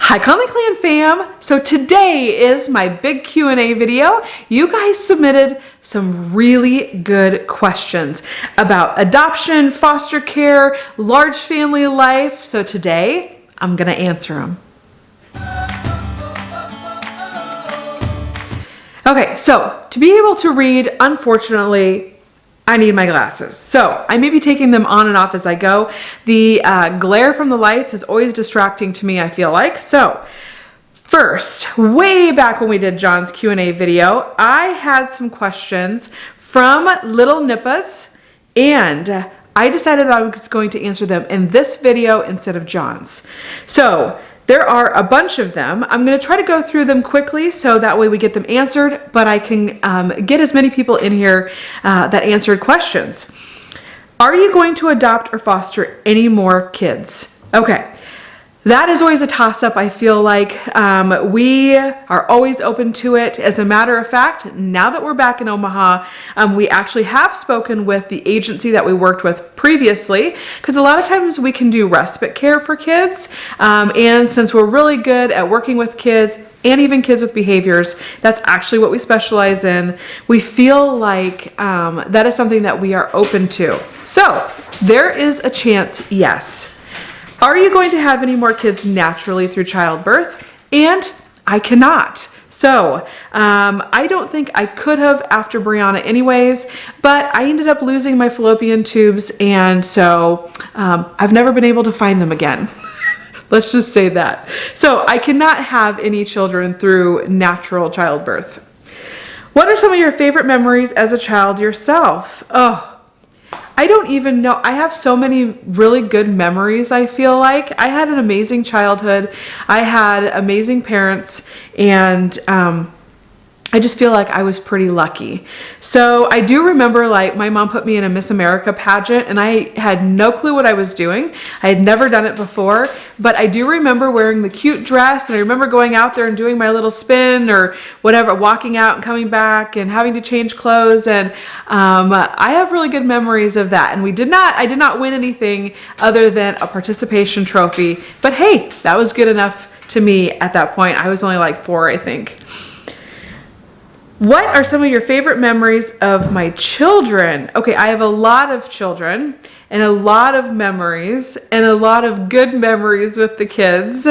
Hi LinkTree fam! So today is my big Q&A video. You guys submitted some really good questions about adoption, foster care, large family life. So today I'm gonna answer them. Okay, so to be able to read, unfortunately, I need my glasses. So I may be taking them on and off as I go. The glare from the lights is always distracting to me, I feel like. So first, way back when we did John's Q&A video, I had some questions from Little Nippas, and I decided I was going to answer them in this video instead of John's. So there are a bunch of them. I'm going to try to go through them quickly so that way we get them answered, but I can get as many people in here that answered questions. Are you going to adopt or foster any more kids? Okay. That is always a toss-up, I feel like. We are always open to it. As a matter of fact, now that we're back in Omaha, we actually have spoken with the agency that we worked with previously, because a lot of times we can do respite care for kids. And since we're really good at working with kids and even kids with behaviors, that's actually what we specialize in. We feel like that is something that we are open to. So there is a chance, yes. Are you going to have any more kids naturally through childbirth? And I cannot. So I don't think I could have after Brianna anyways, but I ended up losing my fallopian tubes, and so I've never been able to find them again. Let's just say that. So I cannot have any children through natural childbirth. What are some of your favorite memories as a child yourself? Oh, I don't even know. I have so many really good memories, I feel like. I had an amazing childhood. I had amazing parents, and I just feel like I was pretty lucky. So I do remember, like, my mom put me in a Miss America pageant, and I had no clue what I was doing. I had never done it before, but I do remember wearing the cute dress, and I remember going out there and doing my little spin or whatever, walking out and coming back and having to change clothes, and I have really good memories of that. And I did not win anything other than a participation trophy, but hey, that was good enough to me at that point. I was only like 4, I think. What are some of your favorite memories of my children? Okay, I have a lot of children and a lot of memories and a lot of good memories with the kids.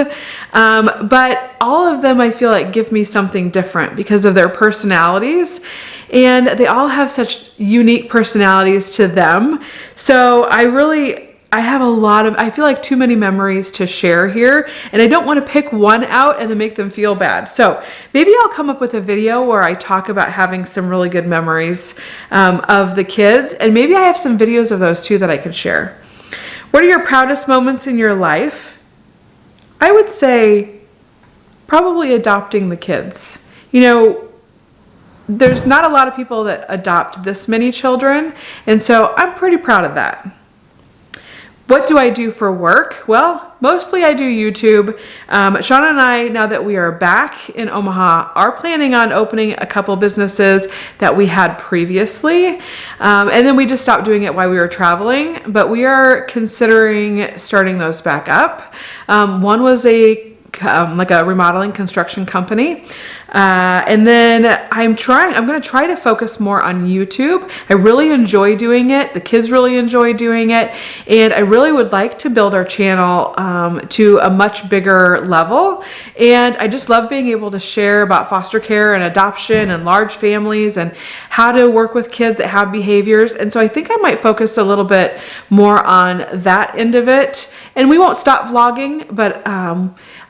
But all of them I feel like give me something different because of their personalities. And they all have such unique personalities to them. So I have I feel like too many memories to share here, and I don't want to pick one out and then make them feel bad. So maybe I'll come up with a video where I talk about having some really good memories of the kids, and maybe I have some videos of those too that I could share. What are your proudest moments in your life? I would say probably adopting the kids. You know, there's not a lot of people that adopt this many children, and so I'm pretty proud of that. What do I do for work? Well, mostly I do YouTube. Shauna and I, now that we are back in Omaha, are planning on opening a couple businesses that we had previously. And then we just stopped doing it while we were traveling, but we are considering starting those back up. One was like a remodeling construction company. And then I'm going to try to focus more on YouTube. I really enjoy doing it. The kids really enjoy doing it. And I really would like to build our channel to a much bigger level. And I just love being able to share about foster care and adoption and large families and how to work with kids that have behaviors. And so I think I might focus a little bit more on that end of it. And we won't stop vlogging, but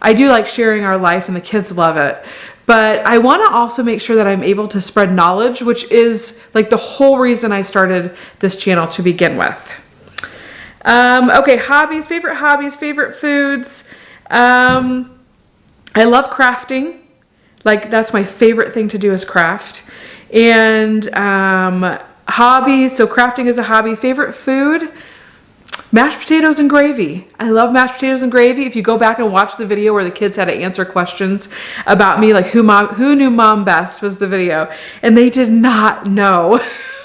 I do like sharing our life, and the kids love it. But I want to also make sure that I'm able to spread knowledge, which is like the whole reason I started this channel to begin with. Okay, favorite foods. I love crafting. Like, that's my favorite thing to do is craft. And hobbies, so crafting is a hobby. Favorite food? Mashed potatoes and gravy. I love mashed potatoes and gravy. If you go back and watch the video where the kids had to answer questions about me, like who knew mom best was the video, and they did not know.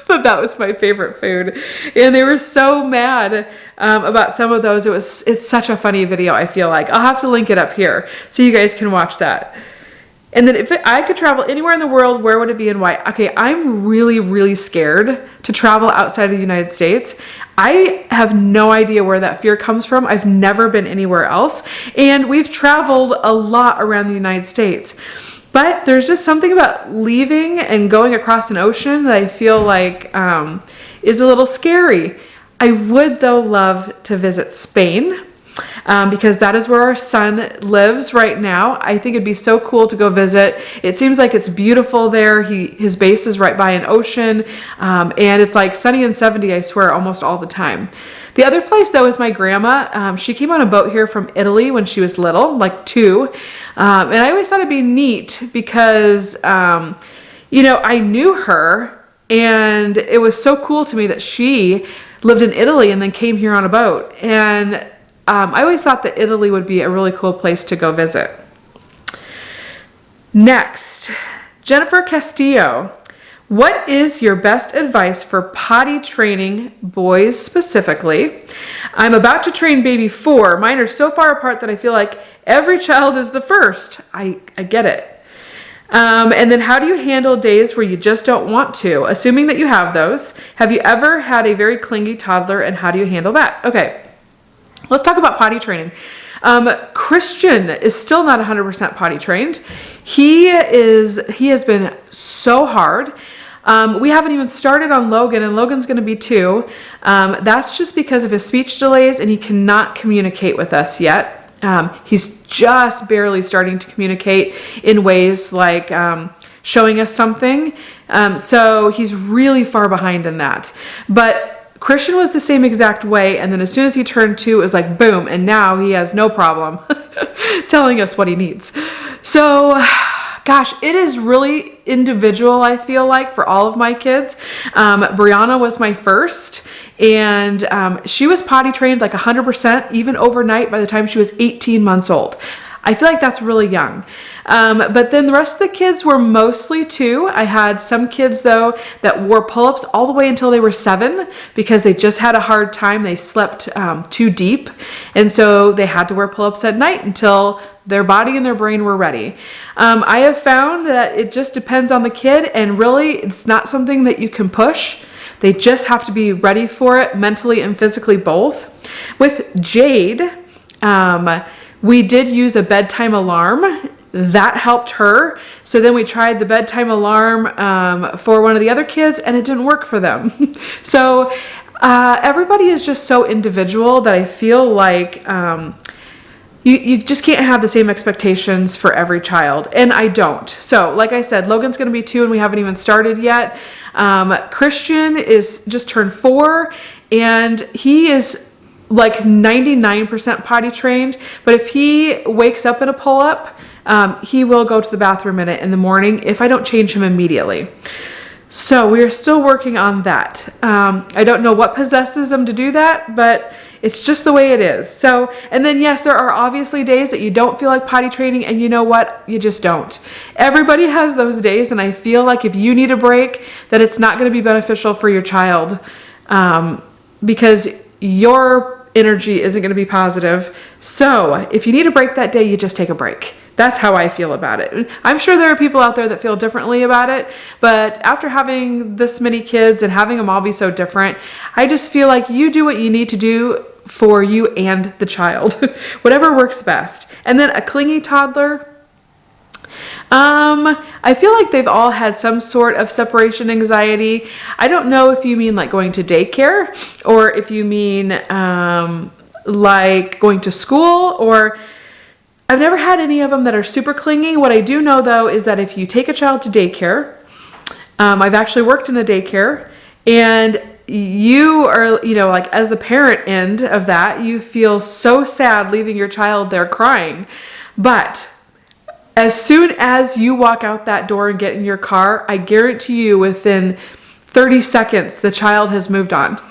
That was my favorite food. And they were so mad about some of those. It's such a funny video, I feel like. I'll have to link it up here so you guys can watch that. And then if I could travel anywhere in the world, where would it be and why? Okay, I'm really, really scared to travel outside of the United States. I have no idea where that fear comes from. I've never been anywhere else. And we've traveled a lot around the United States. But there's just something about leaving and going across an ocean that I feel like is a little scary. I would, though, love to visit Spain. Because that is where our son lives right now. I think it'd be so cool to go visit. It seems like it's beautiful there. His base is right by an ocean, and it's like sunny and 70, I swear, almost all the time. The other place, though, is my grandma. She came on a boat here from Italy when she was little, like 2. And I always thought it'd be neat because, I knew her, and it was so cool to me that she lived in Italy and then came here on a boat. And I always thought that Italy would be a really cool place to go visit. Next, Jennifer Castillo. What is your best advice for potty training boys specifically? I'm about to train baby 4. Mine are so far apart that I feel like every child is the first. I get it. And then how do you handle days where you just don't want to? Assuming that you have those. Have you ever had a very clingy toddler, and how do you handle that? Okay. Let's talk about potty training. Christian is still not 100% potty trained. He has been so hard. We haven't even started on Logan, and Logan's going to be 2. That's just because of his speech delays, and he cannot communicate with us yet. He's just barely starting to communicate in ways like showing us something. So he's really far behind in that. But Christian was the same exact way, and then as soon as he turned 2, it was like boom, and now he has no problem telling us what he needs. So, gosh, it is really individual, I feel like, for all of my kids. Brianna was my first, and she was potty trained like 100%, even overnight, by the time she was 18 months old. I feel like that's really young. But then the rest of the kids were mostly 2. I had some kids, though, that wore pull-ups all the way until they were 7 because they just had a hard time. They slept too deep. And so they had to wear pull-ups at night until their body and their brain were ready. I have found that it just depends on the kid, and really it's not something that you can push. They just have to be ready for it mentally and physically both. With Jade, we did use a bedtime alarm. That helped her. So then we tried the bedtime alarm for one of the other kids, and it didn't work for them. So everybody is just so individual that I feel like you just can't have the same expectations for every child. And I don't. So like I said, Logan's going to be 2 and we haven't even started yet. Christian is just turned 4, and he is like 99% potty trained. But if he wakes up in a pull-up, he will go to the bathroom in the morning if I don't change him immediately. So we are still working on that. I don't know what possesses him to do that, but it's just the way it is. So, and then yes, there are obviously days that you don't feel like potty training, and you know what? You just don't. Everybody has those days, and I feel like if you need a break, that it's not going to be beneficial for your child, because your energy isn't going to be positive. So if you need a break that day, you just take a break. That's how I feel about it. I'm sure there are people out there that feel differently about it, but after having this many kids and having them all be so different, I just feel like you do what you need to do for you and the child. Whatever works best. And then a clingy toddler, I feel like they've all had some sort of separation anxiety. I don't know if you mean like going to daycare, or if you mean like going to school, or I've never had any of them that are super clingy. What I do know, though, is that if you take a child to daycare, I've actually worked in a daycare, and you are, like as the parent end of that, you feel so sad leaving your child there crying. But as soon as you walk out that door and get in your car, I guarantee you within 30 seconds, the child has moved on.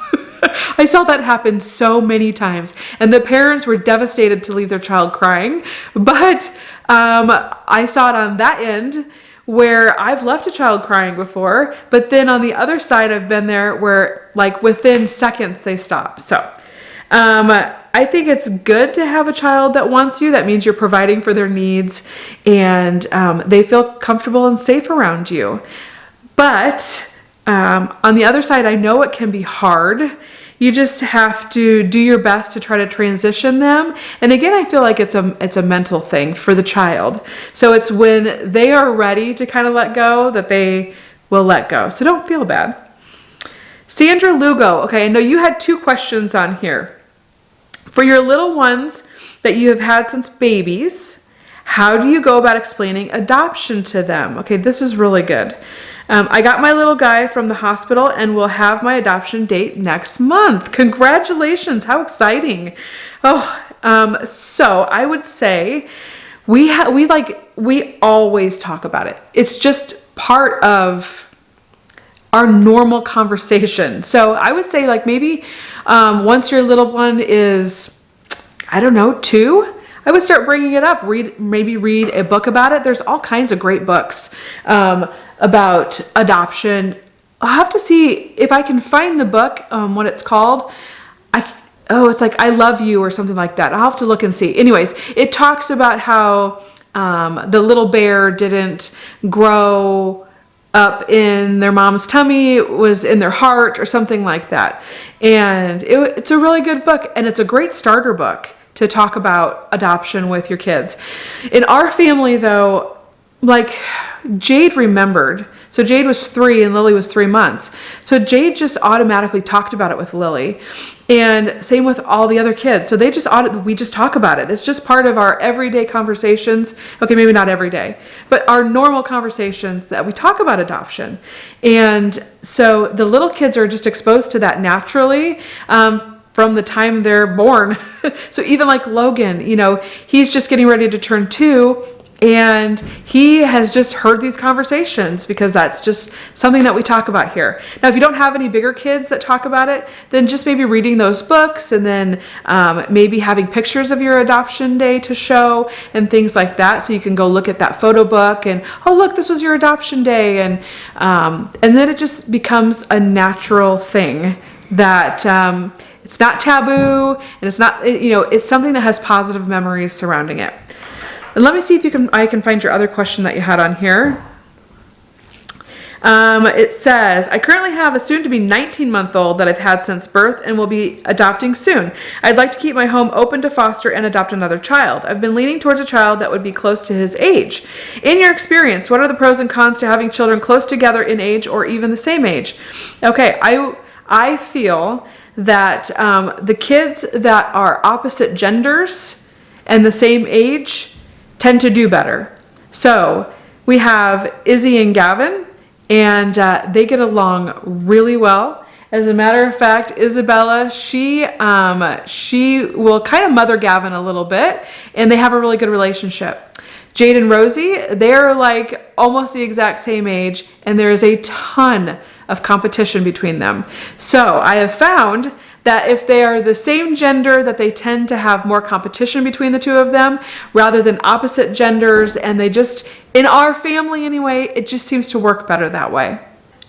I saw that happen so many times, and the parents were devastated to leave their child crying, but I saw it on that end where I've left a child crying before, but then on the other side, I've been there where like within seconds they stop. So I think it's good to have a child that wants you. That means you're providing for their needs and they feel comfortable and safe around you. But on the other side, I know it can be hard. You just have to do your best to try to transition them. And again, I feel like it's a mental thing for the child. So it's when they are ready to kind of let go that they will let go. So don't feel bad. Sandra Lugo, okay, I know you had 2 questions on here. For your little ones that you have had since babies, how do you go about explaining adoption to them? Okay, this is really good. I got my little guy from the hospital and will have my adoption date next month. Congratulations, how exciting. Oh, so I would say we always talk about it. It's just part of our normal conversation. So I would say like maybe once your little one is, I don't know, 2, I would start bringing it up. Maybe read a book about it. There's all kinds of great books about adoption. I'll have to see if I can find the book, what it's called. It's like I Love You or something like that. I'll have to look and see. Anyways, it talks about how the little bear didn't grow up in their mom's tummy, it was in their heart or something like that. And it's a really good book, and it's a great starter book to talk about adoption with your kids. In our family though, like Jade remembered. So Jade was 3 and Lily was 3 months. So Jade just automatically talked about it with Lily, and same with all the other kids. So we just talk about it. It's just part of our everyday conversations. Okay, maybe not every day, but our normal conversations that we talk about adoption. And so the little kids are just exposed to that naturally from the time they're born. So even like Logan, he's just getting ready to turn 2. And he has just heard these conversations because that's just something that we talk about here. Now, if you don't have any bigger kids that talk about it, then just maybe reading those books and then maybe having pictures of your adoption day to show and things like that. So you can go look at that photo book and, oh, look, this was your adoption day. And then it just becomes a natural thing that it's not taboo and it's not, it's something that has positive memories surrounding it. And let me see if I can find your other question that you had on here. It says, I currently have a soon-to-be 19-month-old that I've had since birth and will be adopting soon. I'd like to keep my home open to foster and adopt another child. I've been leaning towards a child that would be close to his age. In your experience, what are the pros and cons to having children close together in age or even the same age? Okay, I feel that the kids that are opposite genders and the same age tend to do better. So we have Izzy and Gavin, and they get along really well. As a matter of fact, Isabella, she will kind of mother Gavin a little bit, and they have a really good relationship. Jade and Rosie, they're like almost the exact same age, and there is a ton of competition between them. So I have found that if they are the same gender, that they tend to have more competition between the 2 of them rather than opposite genders. And they just, in our family anyway, it just seems to work better that way.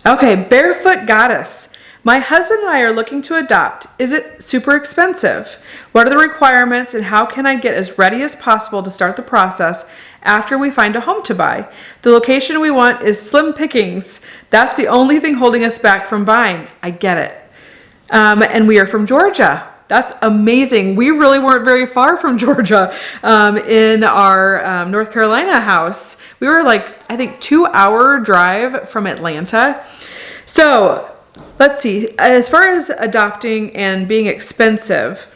Okay, Barefoot Goddess. My husband and I are looking to adopt. Is it super expensive? What are the requirements and how can I get as ready as possible to start the process after we find a home to buy? The location we want is slim pickings. That's the only thing holding us back from buying. I get it. And we are from Georgia. That's amazing. We really weren't very far from Georgia in our North Carolina house. We were like, I think 2-hour drive from Atlanta. So let's see, as far as adopting and being expensive,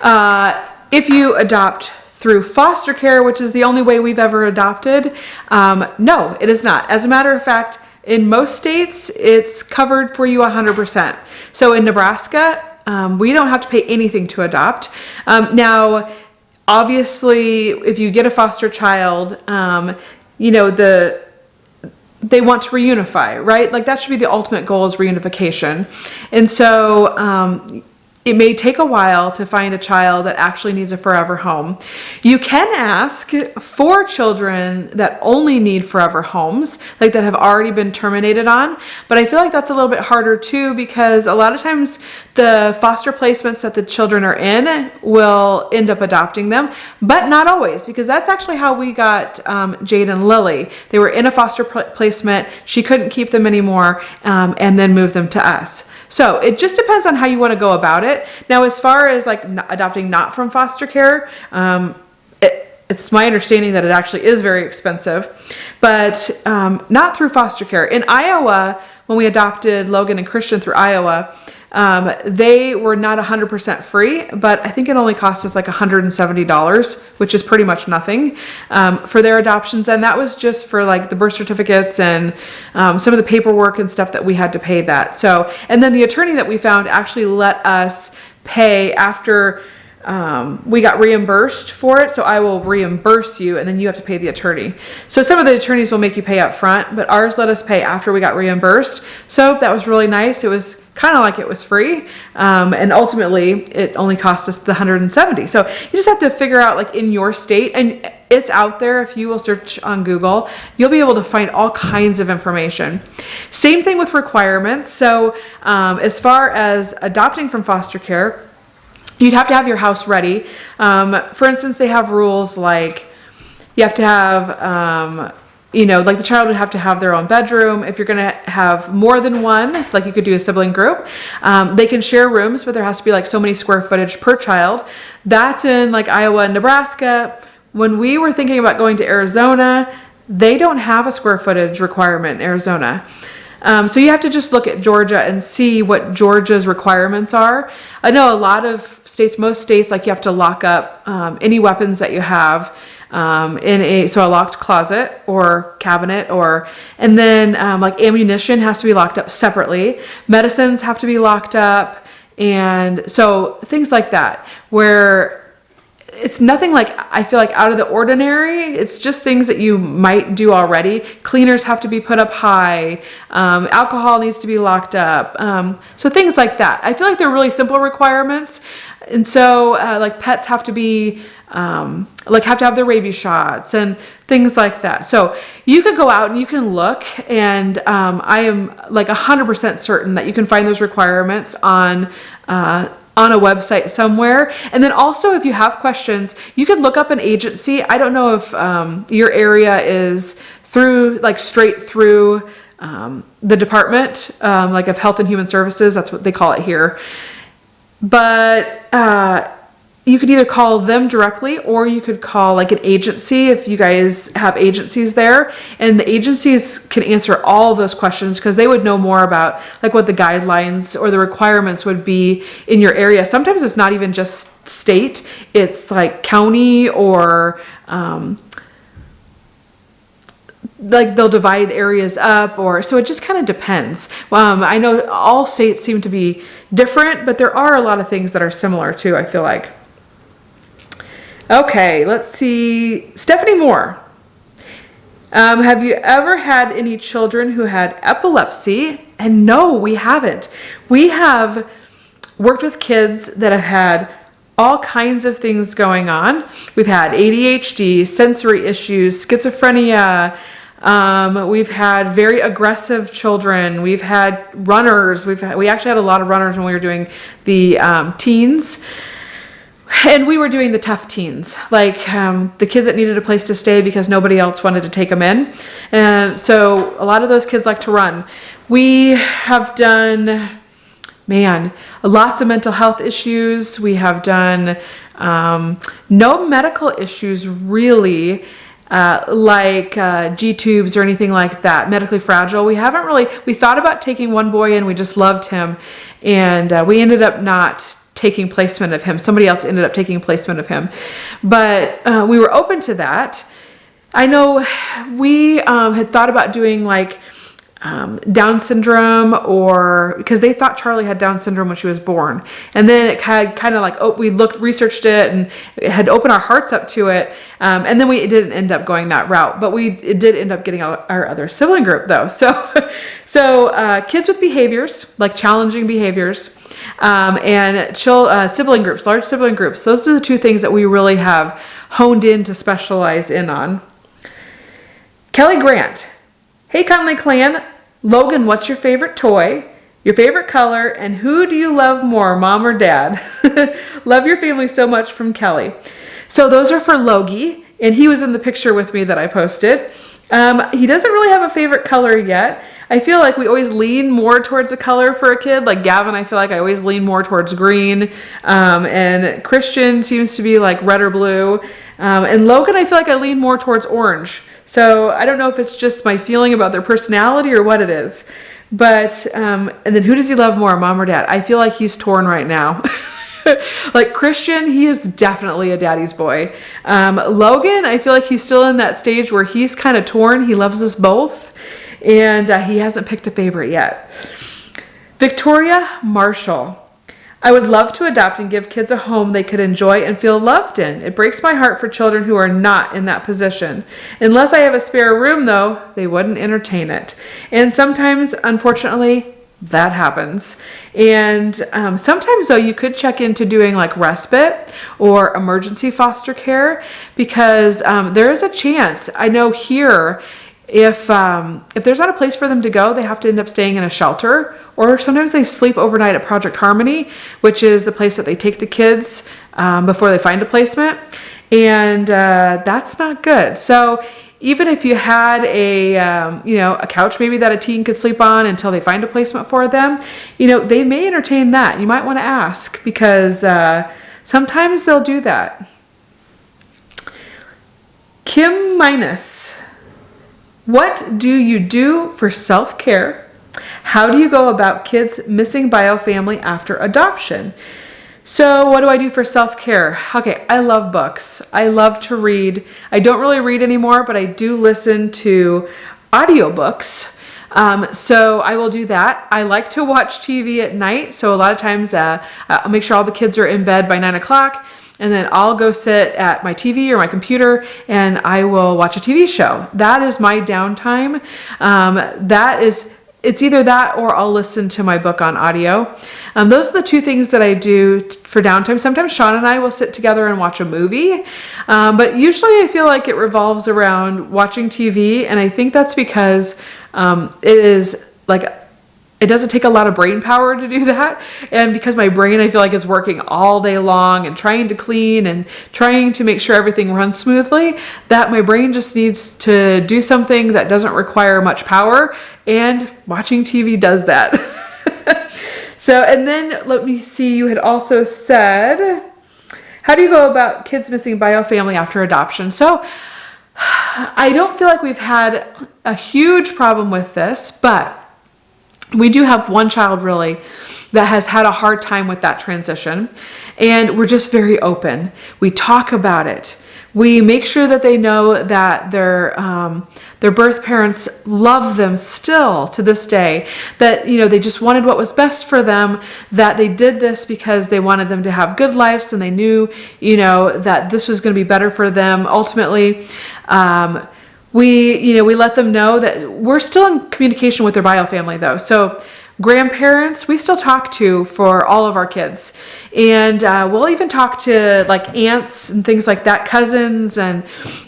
if you adopt through foster care, which is the only way we've ever adopted, no, it is not. As a matter of fact, in most states, it's covered for you 100%. So in Nebraska, we don't have to pay anything to adopt. Now, obviously, if you get a foster child, they want to reunify, right? Like that should be the ultimate goal is reunification. And so it may take a while to find a child that actually needs a forever home. You can ask for children that only need forever homes, like that have already been terminated on, but I feel like that's a little bit harder too, because a lot of times the foster placements that the children are in will end up adopting them, but not always, because that's actually how we got Jade and Lily. They were in a foster placement, she couldn't keep them anymore, and then moved them to us. So it just depends on how you want to go about it. Now, as far as like adopting not from foster care, it's my understanding that it actually is very expensive, but not through foster care. In Iowa, when we adopted Logan and Christian through Iowa, they were not 100% free, but I think it only cost us like $170, which is pretty much nothing for their adoptions. And that was just for like the birth certificates and some of the paperwork and stuff that we had to pay that. So, and then the attorney that we found actually let us pay after we got reimbursed for it. So I will reimburse you and then you have to pay the attorney. So some of the attorneys will make you pay up front, but ours let us pay after we got reimbursed. So that was really nice. It was kind of like it was free. And ultimately it only cost us the $170. So you just have to figure out like in your state, and it's out there. If you will search on Google, you'll be able to find all kinds of information. Same thing with requirements. So as far as adopting from foster care, you'd have to have your house ready. For instance, they have rules like you have to have, like the child would have to have their own bedroom. If you're going to have more than one, like you could do a sibling group, they can share rooms, but there has to be like so many square footage per child. That's in like Iowa and Nebraska. When we were thinking about going to Arizona, they don't have a square footage requirement in Arizona. So you have to just look at Georgia and see what Georgia's requirements are. I know a lot of states, most states, like you have to lock up any weapons that you have in a locked closet or cabinet, and then like ammunition has to be locked up separately. Medicines have to be locked up, and so things like that where it's nothing like I feel like out of the ordinary. It's just things that you might do already. Cleaners have to be put up high. Alcohol needs to be locked up. So things like that. I feel like they're really simple requirements. And so like pets have to be have to have their rabies shots and things like that. So you could go out and you can look, and I am like 100% certain that you can find those requirements on a website somewhere. And then also, if you have questions, you could look up an agency. I don't know if your area is through like straight through the Department like of Health and Human Services. That's what they call it here. But you could either call them directly, or you could call like an agency if you guys have agencies there, and the agencies can answer all of those questions because they would know more about like what the guidelines or the requirements would be in your area. Sometimes it's not even just state, it's like county, or like they'll divide areas up, or so it just kind of depends. I know all states seem to be different, but there are a lot of things that are similar too, I feel like. Okay, let's see. Stephanie Moore. Have you ever had any children who had epilepsy? And no, we haven't. We have worked with kids that have had all kinds of things going on. We've had ADHD, sensory issues, schizophrenia. We've had very aggressive children. We've had runners. We actually had a lot of runners when we were doing the teens. And we were doing the tough teens, like the kids that needed a place to stay because nobody else wanted to take them in. And so a lot of those kids like to run. We have done, lots of mental health issues. We have done no medical issues really, like G-tubes or anything like that, medically fragile. We thought about taking one boy in, we just loved him. And we ended up not taking placement of him. Somebody else ended up taking placement of him. But we were open to that. I know we had thought about doing like Down syndrome, or because they thought Charlie had Down syndrome when she was born. And then it had kind of like, we researched it and it had opened our hearts up to it. And then we didn't end up going that route, but it did end up getting our other sibling group though. So kids with behaviors, like challenging behaviors, and sibling groups, large sibling groups. Those are the two things that we really have honed in to specialize in on. Kelly Grant. Hey Connelly Clan, Logan, what's your favorite toy, your favorite color, and who do you love more, mom or dad? Love your family so much, from Kelly. So those are for Logie, and he was in the picture with me that I posted. He doesn't really have a favorite color yet. I feel like we always lean more towards a color for a kid. Like Gavin, I feel like I always lean more towards green. And Christian seems to be like red or blue. And Logan, I feel like I lean more towards orange. So I don't know if it's just my feeling about their personality or what it is. But, and then who does he love more, mom or dad? I feel like he's torn right now. Like Christian, he is definitely a daddy's boy. Logan, I feel like he's still in that stage where he's kind of torn. He loves us both. And he hasn't picked a favorite yet. Victoria Marshall. I would love to adopt and give kids a home they could enjoy and feel loved in. It breaks my heart for children who are not in that position. Unless I have a spare room, though, they wouldn't entertain it. And sometimes, unfortunately, that happens. And sometimes, though, you could check into doing like respite or emergency foster care, because there is a chance. I know here, if there's not a place for them to go, they have to end up staying in a shelter, or sometimes they sleep overnight at Project Harmony, which is the place that they take the kids before they find a placement. And that's not good. So even if you had a couch maybe that a teen could sleep on until they find a placement for them, they may entertain that. You might want to ask, because sometimes they'll do that. Kim Minus. What do you do for self-care? How do you go about kids missing bio family after adoption? So what do I do for self-care? Okay, I love books. I love to read. I don't really read anymore, but I do listen to audiobooks. So I will do that. I like to watch TV at night. So a lot of times I'll make sure all the kids are in bed by 9 o'clock. And then I'll go sit at my TV or my computer and I will watch a TV show. That is my downtime. It's either that or I'll listen to my book on audio. Those are the two things that I do for downtime. Sometimes Sean and I will sit together and watch a movie. But usually I feel like it revolves around watching TV. And I think that's because it doesn't take a lot of brain power to do that. And because my brain, I feel like, is working all day long and trying to clean and trying to make sure everything runs smoothly, that my brain just needs to do something that doesn't require much power. And watching TV does that. So, and then let me see, you had also said, how do you go about kids missing bio family after adoption? So I don't feel like we've had a huge problem with this, but we do have one child really that has had a hard time with that transition, and we're just very open. We talk about it. We make sure that they know that their birth parents love them still to this day, that they just wanted what was best for them, that they did this because they wanted them to have good lives, and they knew that this was going to be better for them ultimately. We let them know that we're still in communication with their bio family though. So grandparents, we still talk to for all of our kids. And we'll even talk to like aunts and things like that, cousins. And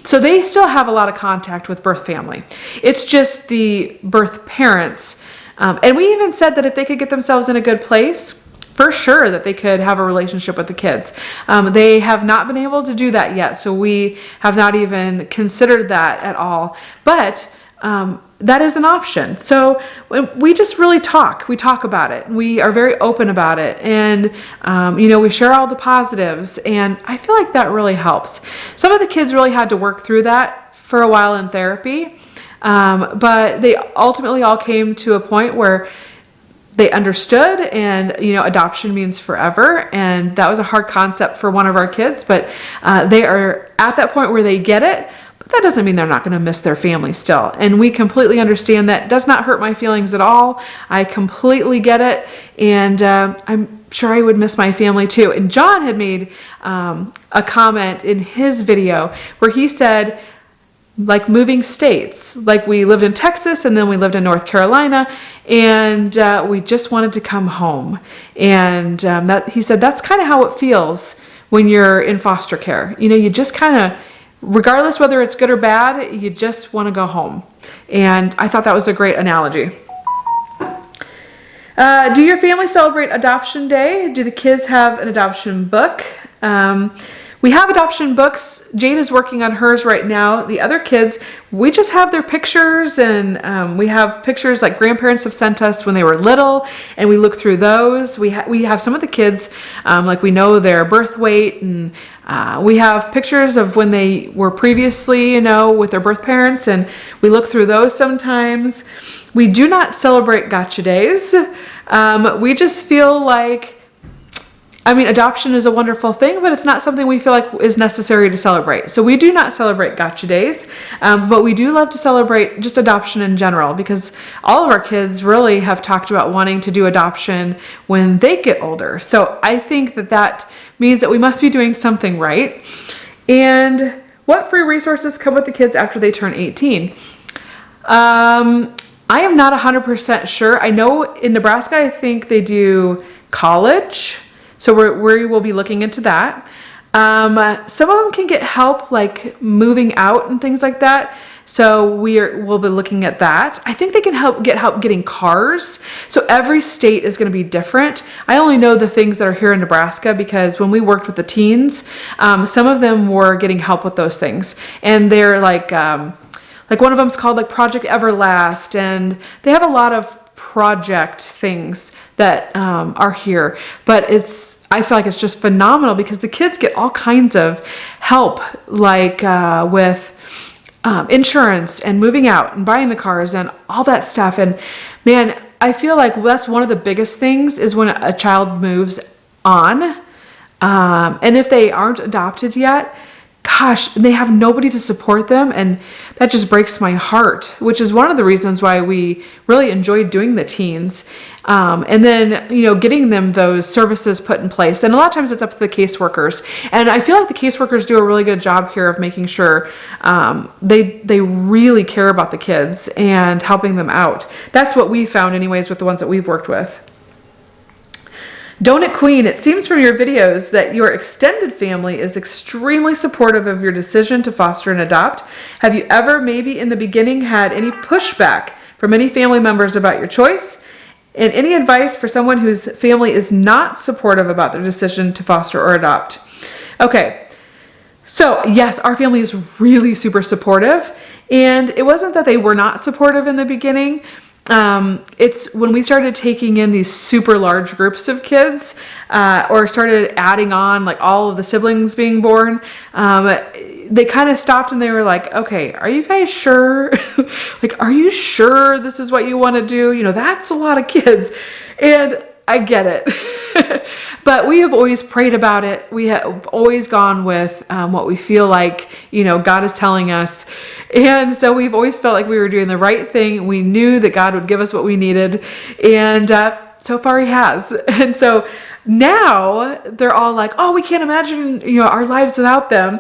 so they still have a lot of contact with birth family. It's just the birth parents. And we even said that if they could get themselves in a good place, for sure that they could have a relationship with the kids. They have not been able to do that yet, so we have not even considered that at all. But that is an option. So we just really talk. We talk about it. We are very open about it. And, we share all the positives. And I feel like that really helps. Some of the kids really had to work through that for a while in therapy. But they ultimately all came to a point where they understood, and adoption means forever, and that was a hard concept for one of our kids, but they are at that point where they get it. But that doesn't mean they're not going to miss their family still. And we completely understand that. It does not hurt my feelings at all. I completely get it. And I'm sure I would miss my family too. And John had made a comment in his video where he said, like moving states, like we lived in Texas and then we lived in North Carolina, and we just wanted to come home. And he said that's kind of how it feels when you're in foster care. You know, you just kind of, regardless whether it's good or bad, you just want to go home. And I thought that was a great analogy. Do your family celebrate Adoption Day? Do the kids have an adoption book? We have adoption books. Jade is working on hers right now. The other kids, we just have their pictures, and we have pictures like grandparents have sent us when they were little, and we look through those. We have some of the kids, like we know their birth weight, and we have pictures of when they were previously, you know, with their birth parents, and we look through those sometimes. We do not celebrate gotcha days. We just feel like, I mean, adoption is a wonderful thing, but it's not something we feel like is necessary to celebrate. So we do not celebrate gotcha days, but we do love to celebrate just adoption in general, because all of our kids really have talked about wanting to do adoption when they get older. So I think that means that we must be doing something right. And what free resources come with the kids after they turn 18? I am not 100% sure. I know in Nebraska, I think they do college. So we will be looking into that. Some of them can get help like moving out and things like that. So we'll be looking at that. I think they can get help getting cars. So every state is going to be different. I only know the things that are here in Nebraska because when we worked with the teens, some of them were getting help with those things. And they're like one of them's called like Project Everlast, and they have a lot of project things that are here. But I feel like it's just phenomenal because the kids get all kinds of help, like with insurance and moving out and buying the cars and all that stuff. And man, I feel like that's one of the biggest things is when a child moves on. And if they aren't adopted yet, gosh, they have nobody to support them, and that just breaks my heart, which is one of the reasons why we really enjoyed doing the teens. And then, you know, getting them those services put in place. And a lot of times it's up to the caseworkers. And I feel like the caseworkers do a really good job here of making sure they really care about the kids and helping them out. That's what we found anyways with the ones that we've worked with. Donut Queen, it seems from your videos that your extended family is extremely supportive of your decision to foster and adopt. Have you ever, maybe in the beginning, had any pushback from any family members about your choice? And any advice for someone whose family is not supportive about their decision to foster or adopt? Okay, so yes, our family is really super supportive. And it wasn't that they were not supportive in the beginning. It's when we started taking in these super large groups of kids, or started adding on like all of the siblings being born, they kind of stopped and they were like, okay, are you guys sure? Like, are you sure this is what you want to do? You know, that's a lot of kids. And I get it. But we have always prayed about it. We have always gone with what we feel like, you know, God is telling us. And so we've always felt like we were doing the right thing. We knew that God would give us what we needed. And so far he has. And so now they're all like, oh, we can't imagine, you know, our lives without them.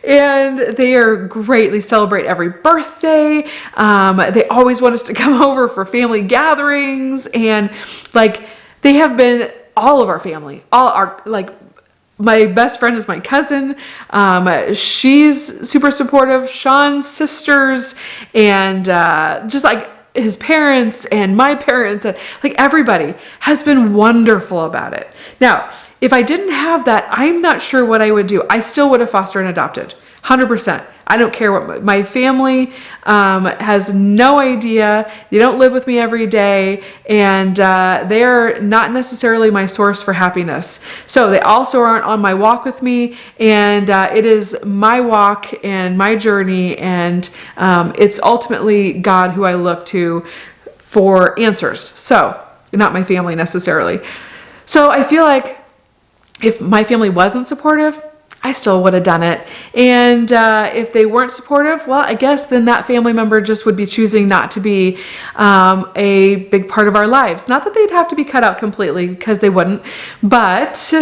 And they are great. They celebrate every birthday. They always want us to come over for family gatherings. And like, they have been all of our family, all our, like, my best friend is my cousin. She's super supportive. Sean's sisters, and just like his parents and my parents, and like everybody has been wonderful about it. Now, if I didn't have that, I'm not sure what I would do. I still would have fostered and adopted, 100%. I don't care what my family has no idea. They don't live with me every day, and they're not necessarily my source for happiness. So they also aren't on my walk with me, and it is my walk and my journey, and it's ultimately God who I look to for answers. So not my family necessarily. So I feel like if my family wasn't supportive, I still would have done it. And if they weren't supportive, well, I guess then that family member just would be choosing not to be a big part of our lives. Not that they'd have to be cut out completely, because they wouldn't, but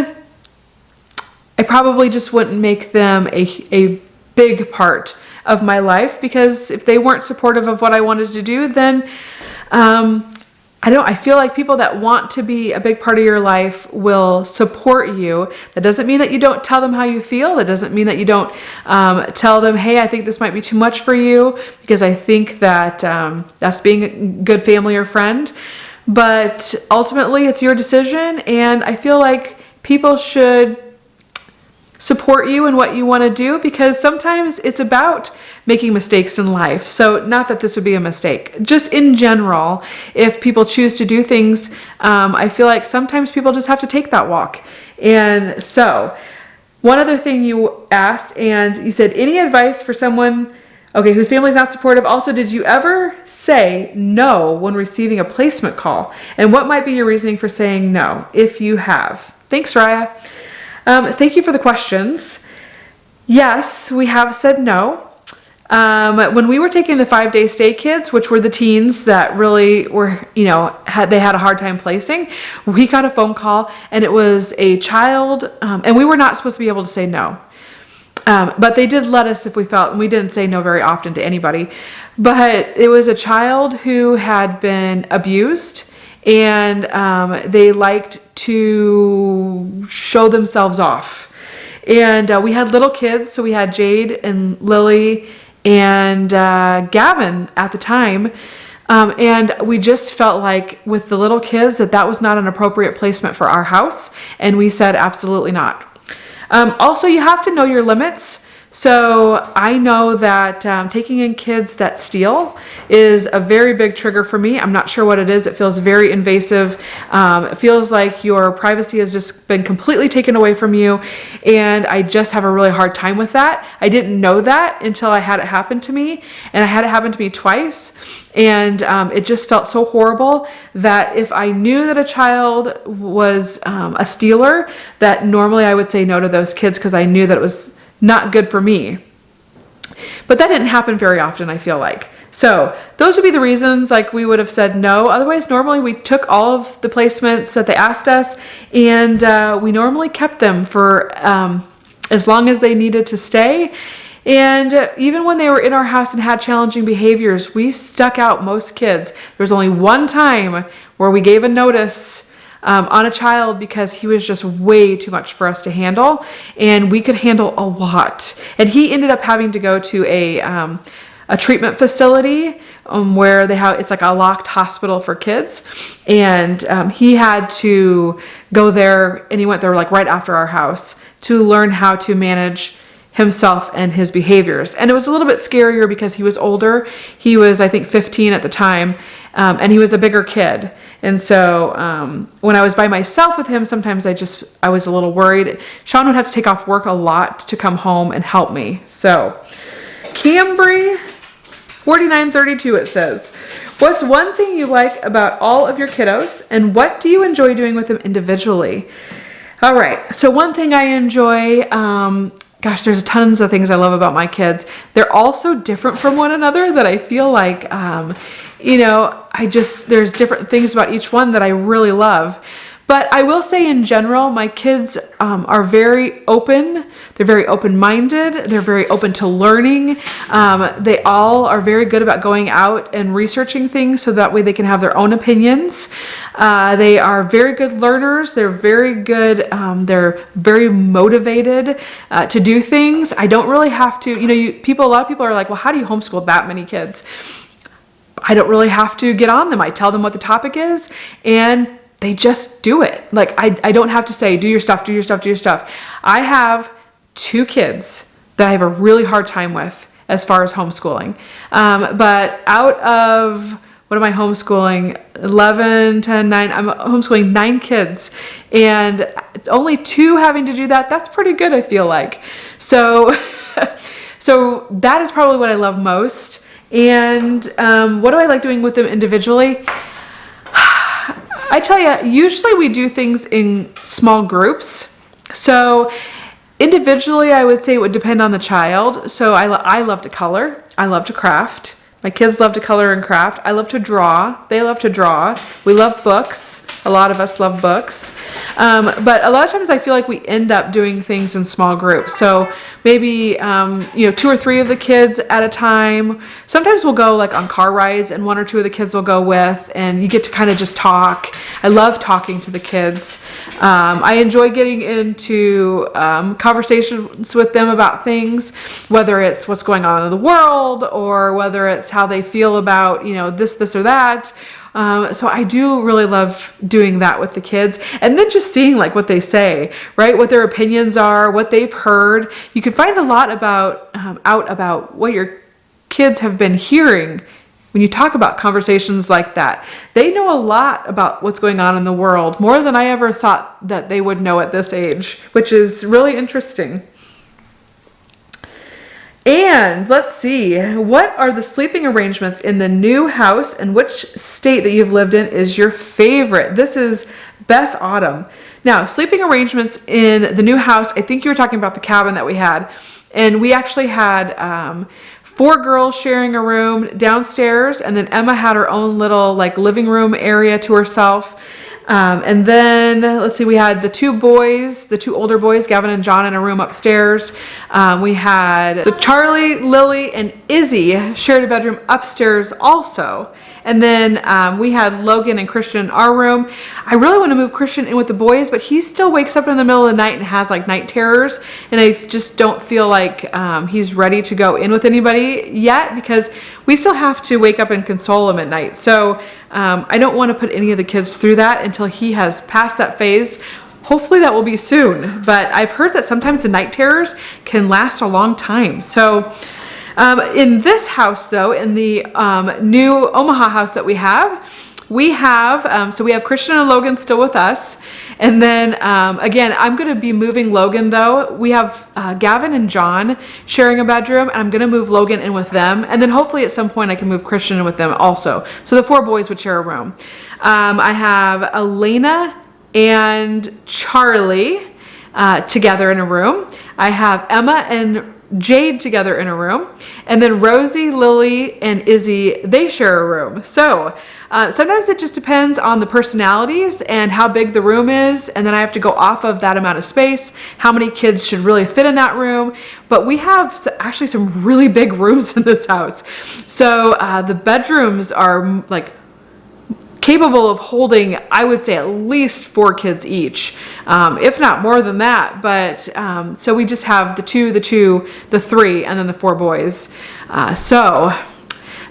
I probably just wouldn't make them a big part of my life, because if they weren't supportive of what I wanted to do, then I feel like people that want to be a big part of your life will support you. That doesn't mean that you don't tell them how you feel. That doesn't mean that you don't tell them, hey, I think this might be too much for you, because I think that that's being a good family or friend. But ultimately, it's your decision, and I feel like people should support you in what you want to do, because sometimes it's about making mistakes in life. So not that this would be a mistake, just in general, if people choose to do things, I feel like sometimes people just have to take that walk. And so one other thing you asked, and you said, any advice for someone, okay, whose family is not supportive? Also, did you ever say no when receiving a placement call? And what might be your reasoning for saying no, if you have? Thanks, Raya. Thank you for the questions. Yes, we have said no. When we were taking the 5-day stay kids, which were the teens that really were, they had a hard time placing, we got a phone call, and it was a child, and we were not supposed to be able to say no. But they did let us if we felt, and we didn't say no very often to anybody, but it was a child who had been abused, and they liked to show themselves off. And we had little kids, so we had Jade and Lily and Gavin at the time. And we just felt like with the little kids that was not an appropriate placement for our house. And we said, absolutely not. Also, you have to know your limits. So I know that taking in kids that steal is a very big trigger for me. I'm not sure what it is. It feels very invasive. It feels like your privacy has just been completely taken away from you. And I just have a really hard time with that. I didn't know that until I had it happen to me. And I had it happen to me twice. And it just felt so horrible that if I knew that a child was a stealer, that normally I would say no to those kids, because I knew that it was not good for me. But that didn't happen very often, I feel like. So those would be the reasons, like we would have said no. Otherwise, normally we took all of the placements that they asked us, and we normally kept them for as long as they needed to stay. And even when they were in our house and had challenging behaviors, we stuck out most kids. There was only one time where we gave a notice on a child because he was just way too much for us to handle, and we could handle a lot. And he ended up having to go to a treatment facility where it's like a locked hospital for kids, and he had to go there, and he went there like right after our house to learn how to manage himself and his behaviors. And it was a little bit scarier because he was older. He was, I think, 15 at the time, and he was a bigger kid. And so when I was by myself with him, sometimes I was a little worried. Sean would have to take off work a lot to come home and help me. So Cambry 4932, it says, what's one thing you like about all of your kiddos, and what do you enjoy doing with them individually? All right, so one thing I enjoy, gosh, there's tons of things I love about my kids. They're all so different from one another that I feel like, there's different things about each one that I really love. But I will say in general, my kids are very open. They're very open-minded. They're very open to learning. They all are very good about going out and researching things so that way they can have their own opinions. They are very good learners. They're very good. They're very motivated to do things. I don't really have to, a lot of people are like, well, how do you homeschool that many kids? I don't really have to get on them. I tell them what the topic is, and they just do it. Like, I don't have to say, do your stuff, do your stuff, do your stuff. I have 2 kids that I have a really hard time with as far as homeschooling. But out of, what am I homeschooling? 11, 10, 9, I'm homeschooling 9 kids. And only 2 having to do that, that's pretty good, I feel like. So, so that is probably what I love most. And what do I like doing with them individually? I tell you, usually we do things in small groups. So Individually, I would say it would depend on the child. So I love to color. I love to craft. My kids love to color and craft. I love to draw. They love to draw. We love books. A lot of us love books. But a lot of times I feel like we end up doing things in small groups. So maybe, 2 or 3 of the kids at a time. Sometimes we'll go like on car rides and 1 or 2 of the kids will go with, and you get to kind of just talk. I love talking to the kids. I enjoy getting into conversations with them about things, whether it's what's going on in the world or whether it's how they feel about, this or that. So I do really love doing that with the kids, and then just seeing like what they say, right? What their opinions are, what they've heard. You can find a lot out about what your kids have been hearing when you talk about conversations like that. They know a lot about what's going on in the world, more than I ever thought that they would know at this age, which is really interesting. And let's see, what are the sleeping arrangements in the new house, and which state that you've lived in is your favorite? This is Beth Autumn. Now, sleeping arrangements in the new house, I think you were talking about the cabin that we had. And we actually had 4 girls sharing a room downstairs, and then Emma had her own little like living room area to herself. And then let's see, we had the 2 older boys, Gavin and John, in a room upstairs. We had Charlie, Lily, and Izzy shared a bedroom upstairs also. And then we had Logan and Christian in our room. I really want to move Christian in with the boys, but he still wakes up in the middle of the night and has like night terrors. And I just don't feel like he's ready to go in with anybody yet, because we still have to wake up and console him at night. So I don't want to put any of the kids through that until he has passed that phase. Hopefully that will be soon. But I've heard that sometimes the night terrors can last a long time. So in this house, though, in the new Omaha house that we have so we have Christian and Logan still with us. And then, again, I'm going to be moving Logan, though. We have Gavin and John sharing a bedroom, and I'm going to move Logan in with them. And then hopefully at some point I can move Christian in with them also. So the 4 boys would share a room. I have Elena and Charlie together in a room. I have Emma and Jade together in a room, and then Rosie, Lily, and Izzy, they share a room. So sometimes it just depends on the personalities and how big the room is, and then I have to go off of that amount of space, how many kids should really fit in that room. But we have actually some really big rooms in this house. So the bedrooms are like capable of holding, I would say, at least 4 kids each, if not more than that. But so we just have the 2, the 3, and then the 4 boys. So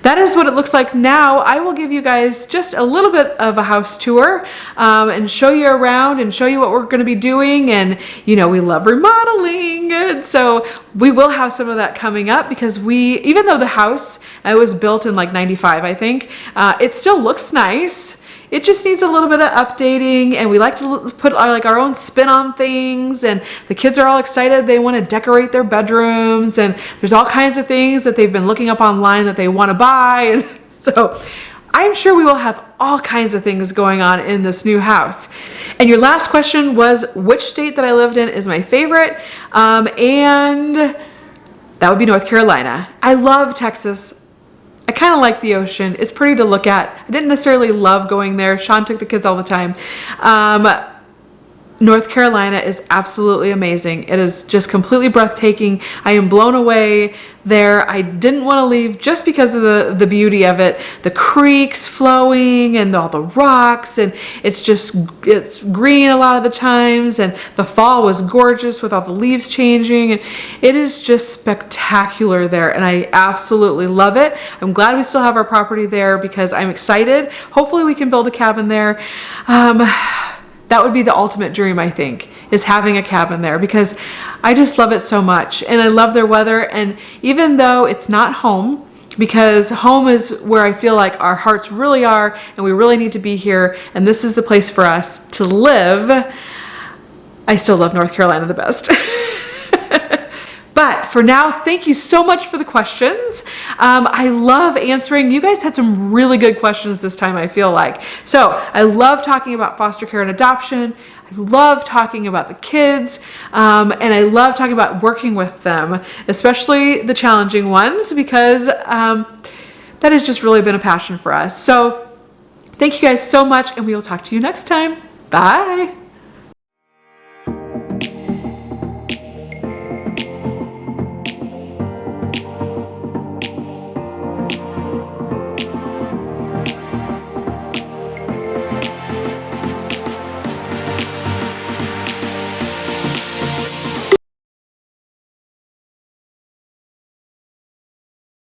that is what it looks like now. I will give you guys just a little bit of a house tour and show you around and show you what we're going to be doing. And we love remodeling, and so we will have some of that coming up, because even though the house was built in like 95, I think, it still looks nice. It just needs a little bit of updating, and we like to put our own spin on things, and the kids are all excited. They want to decorate their bedrooms, and there's all kinds of things that they've been looking up online that they want to buy. And so I'm sure we will have all kinds of things going on in this new house. And your last question was which state that I lived in is my favorite, and that would be North Carolina. I love Texas. I kind of like the ocean. It's pretty to look at. I didn't necessarily love going there. Sean took the kids all the time. North Carolina is absolutely amazing. It is just completely breathtaking. I am blown away there. I didn't want to leave just because of the beauty of it. The creeks flowing and all the rocks, and it's green a lot of the times, and the fall was gorgeous with all the leaves changing, and it is just spectacular there, and I absolutely love it. I'm glad we still have our property there, because I'm excited. Hopefully we can build a cabin there. That would be the ultimate dream, I think, is having a cabin there, because I just love it so much, and I love their weather. And even though it's not home, because home is where I feel like our hearts really are, and we really need to be here, and this is the place for us to live, I still love North Carolina the best. But for now, thank you so much for the questions. I love answering. You guys had some really good questions this time, I feel like. So I love talking about foster care and adoption. I love talking about the kids, and I love talking about working with them, especially the challenging ones, because that has just really been a passion for us. So thank you guys so much, and we will talk to you next time. Bye.